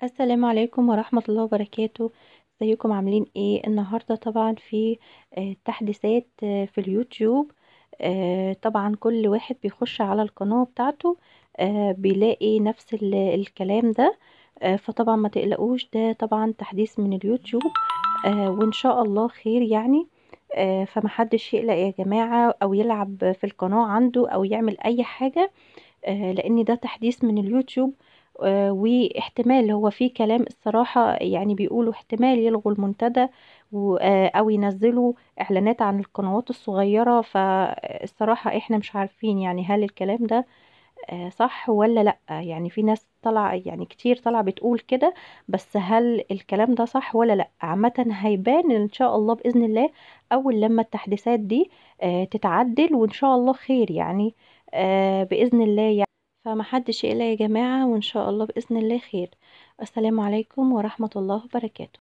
السلام عليكم ورحمة الله وبركاته. ازيكم عاملين ايه النهاردة؟ طبعا في تحديثات في اليوتيوب. طبعا كل واحد بيخش على القناة بتاعته بيلاقي نفس الكلام ده. فطبعا ما تقلقوش، ده طبعا تحديث من اليوتيوب وان شاء الله خير يعني. فمحدش يقلق يا جماعة او يلعب في القناة عنده او يعمل اي حاجة، لان ده تحديث من اليوتيوب. واحتمال هو في كلام الصراحة، يعني بيقولوا احتمال يلغوا المنتدى او ينزلوا اعلانات عن القنوات الصغيرة. فالصراحة احنا مش عارفين يعني هل الكلام ده صح ولا لا. يعني في ناس طلع يعني كتير طلع بتقول كده، بس هل الكلام ده صح ولا لا؟ عامة هيبان ان شاء الله بإذن الله اول لما التحديثات دي تتعدل، وان شاء الله خير يعني بإذن الله يعني. فمحدش يقلق يا جماعة، وان شاء الله بإذن الله خير. السلام عليكم ورحمة الله وبركاته.